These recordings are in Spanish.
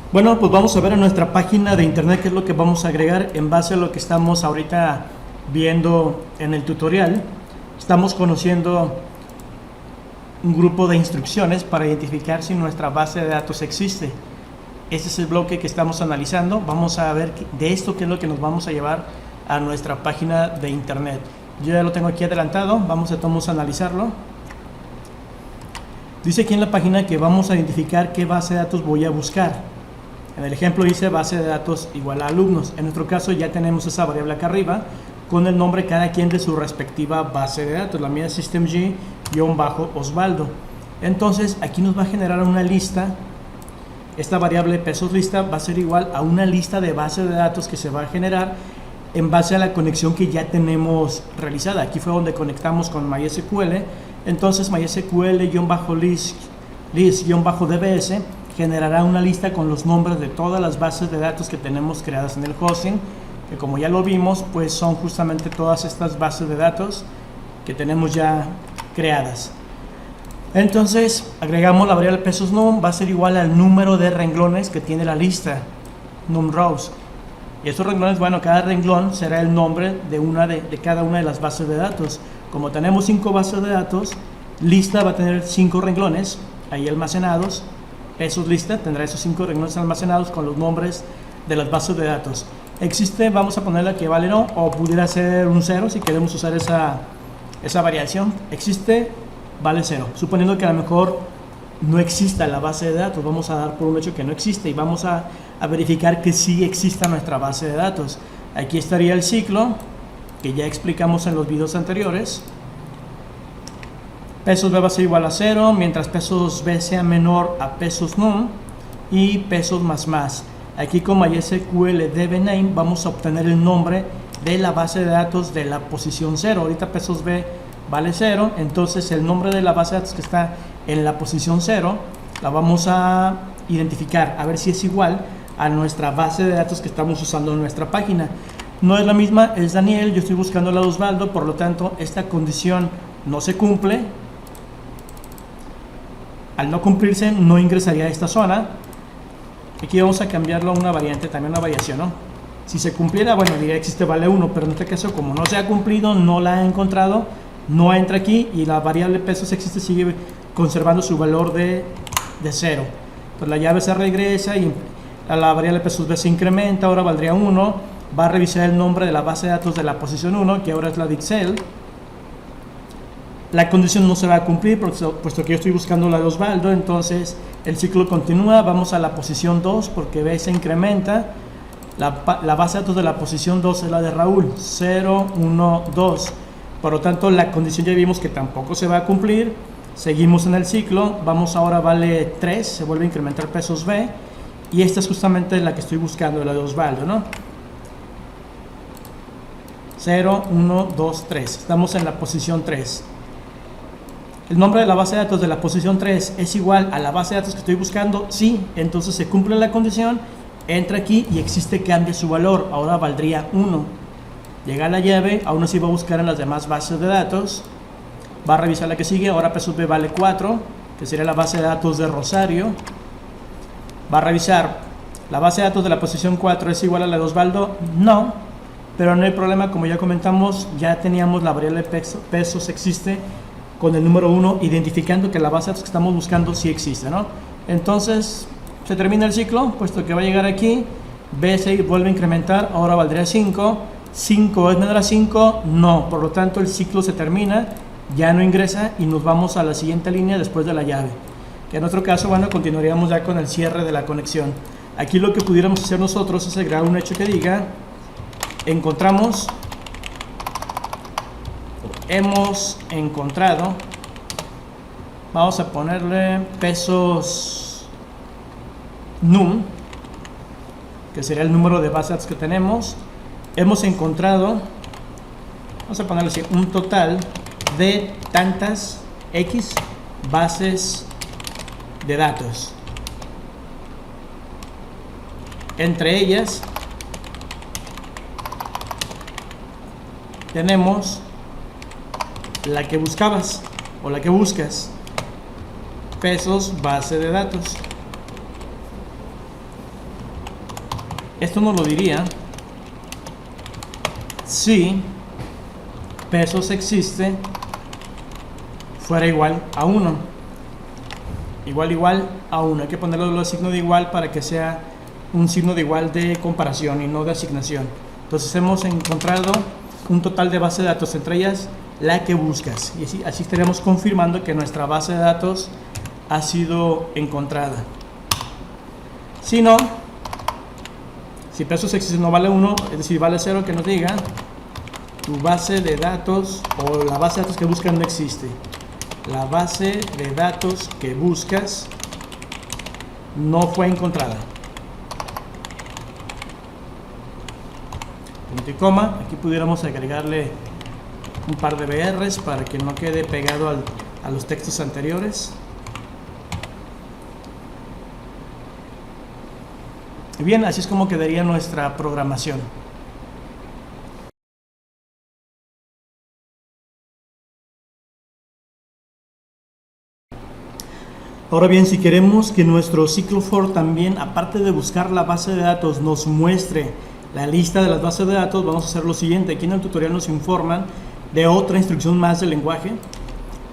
Bueno, pues vamos a ver en nuestra página de internet qué es lo que vamos a agregar en base a lo que estamos ahorita viendo en el tutorial. Estamos conociendo un grupo de instrucciones para identificar si nuestra base de datos existe. Este es el bloque que estamos analizando. Vamos a ver de esto qué es lo que nos vamos a llevar a nuestra página de internet. Yo ya lo tengo aquí adelantado, vamos a analizarlo. Dice aquí en la página que vamos a identificar qué base de datos voy a buscar. En el ejemplo dice base de datos igual a alumnos. En nuestro caso ya tenemos esa variable acá arriba con el nombre cada quien de su respectiva base de datos. La mía es systemg-osvaldo. Entonces aquí nos va a generar una lista. Esta variable pesos lista va a ser igual a una lista de base de datos que se va a generar en base a la conexión que ya tenemos realizada. Aquí fue donde conectamos con MySQL. Entonces MySQL-list-dbs generará una lista con los nombres de todas las bases de datos que tenemos creadas en el hosting, que como ya lo vimos, pues son justamente todas estas bases de datos que tenemos ya creadas. Entonces agregamos la variable pesos num, va a ser igual al número de renglones que tiene la lista, num rows. Y estos renglones, bueno, cada renglón será el nombre de cada una de las bases de datos. Como tenemos 5 bases de datos, lista va a tener 5 renglones ahí almacenados. Pesos lista tendrá esos 5 renglones almacenados con los nombres de las bases de datos. Existe, vamos a ponerle que vale no, o pudiera ser un 0 si queremos usar esa variación. Existe, vale 0. Suponiendo que a lo mejor no exista la base de datos, vamos a dar por un hecho que no existe y vamos a verificar que sí exista nuestra base de datos. Aquí estaría el ciclo que ya explicamos en los videos anteriores. Pesos B va a ser igual a 0, mientras pesos B sea menor a pesos num y pesos más. Aquí con MySQL dbName vamos a obtener el nombre de la base de datos de la posición 0. Ahorita pesos B vale 0, entonces el nombre de la base de datos que está en la posición 0 la vamos a identificar, a ver si es igual a nuestra base de datos que estamos usando en nuestra página. No es la misma, es Daniel, yo estoy buscando la de Osvaldo, por lo tanto esta condición no se cumple. Al no cumplirse, no ingresaría a esta zona. Aquí vamos a cambiarlo a una variante, también una variación, ¿no? Si se cumpliera, bueno, diría existe vale 1, pero en este caso, como no se ha cumplido, no la ha encontrado, no entra aquí y la variable pesos existe, sigue conservando su valor de 0. Pues la llave se regresa y la variable pesos B se incrementa, ahora valdría 1. Va a revisar el nombre de la base de datos de la posición 1, que ahora es la de Excel. La condición no se va a cumplir puesto que yo estoy buscando la de Osvaldo, entonces el ciclo continúa, vamos a la posición 2 porque B se incrementa, la base de datos de la posición 2 es la de Raúl, 0, 1, 2, por lo tanto la condición ya vimos que tampoco se va a cumplir, seguimos en el ciclo, vamos ahora vale 3, se vuelve a incrementar pesos B y esta es justamente la que estoy buscando, la de Osvaldo, ¿no? 0, 1, 2, 3, estamos en la posición 3. ¿El nombre de la base de datos de la posición 3 es igual a la base de datos que estoy buscando? Sí, entonces se cumple la condición, entra aquí y existe, cambia su valor, ahora valdría 1. Llega a la llave, aún así va a buscar en las demás bases de datos, va a revisar la que sigue, ahora pesos B vale 4, que sería la base de datos de Rosario, va a revisar, la base de datos de la posición 4 es igual a la de Osvaldo, no, pero no hay problema, como ya comentamos, ya teníamos la variable pesos existe, con el número 1, identificando que la base de datos que estamos buscando sí existe, ¿no? Entonces, se termina el ciclo, puesto que va a llegar aquí, B se vuelve a incrementar, ahora valdría 5, 5 es menor a 5, no, por lo tanto el ciclo se termina, ya no ingresa y nos vamos a la siguiente línea después de la llave, que en otro caso, bueno, continuaríamos ya con el cierre de la conexión. Aquí lo que pudiéramos hacer nosotros es agregar un hecho que diga, hemos encontrado, vamos a ponerle pesos num, que sería el número de bases de datos que tenemos. Hemos encontrado, vamos a ponerle así, un total de tantas X bases de datos. Entre ellas tenemos la que buscabas o la que buscas, pesos base de datos. Esto nos lo diría si pesos existe fuera igual a 1. Igual a 1. Hay que ponerle el signo de igual para que sea un signo de igual de comparación y no de asignación. Entonces hemos encontrado un total de base de datos, entre ellas la que buscas. Y así estaremos confirmando que nuestra base de datos ha sido encontrada. Si no, si pesos existe no vale 1, es decir, vale 0, que nos diga tu base de datos o la base de datos que buscas no existe. La base de datos que buscas no fue encontrada. Punto y coma. Aquí pudiéramos agregarle un par de BRs para que no quede pegado a los textos anteriores. Y bien, así es como quedaría nuestra programación. Ahora bien, si queremos que nuestro ciclo for también, aparte de buscar la base de datos, nos muestre la lista de las bases de datos, vamos a hacer lo siguiente. Aquí en el tutorial nos informan de otra instrucción más del lenguaje,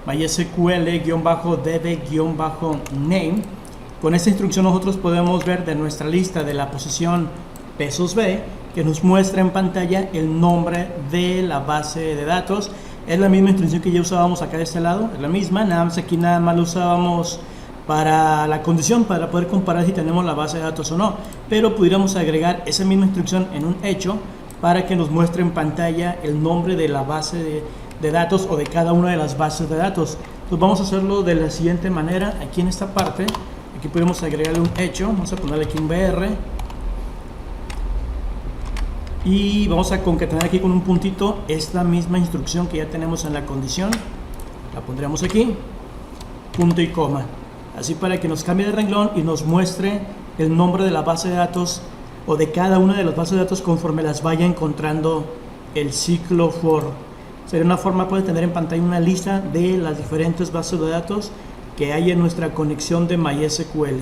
MySQL-db-name. Con esta instrucción nosotros podemos ver de nuestra lista de la posición pesos B, que nos muestra en pantalla el nombre de la base de datos. Es la misma instrucción que ya usábamos acá de este lado, es la misma, nada más aquí nada más lo usábamos para la condición, para poder comparar si tenemos la base de datos o no, pero pudiéramos agregar esa misma instrucción en un hecho para que nos muestre en pantalla el nombre de la base de datos o de cada una de las bases de datos. Entonces vamos a hacerlo de la siguiente manera. Aquí en esta parte, aquí podemos agregarle un hecho, vamos a ponerle aquí un BR y vamos a concatenar aquí con un puntito esta misma instrucción que ya tenemos en la condición, la pondremos aquí, punto y coma, así para que nos cambie de renglón y nos muestre el nombre de la base de datos o de cada una de las bases de datos conforme las vaya encontrando el ciclo for. Sería una forma de tener en pantalla una lista de las diferentes bases de datos que hay en nuestra conexión de MySQL.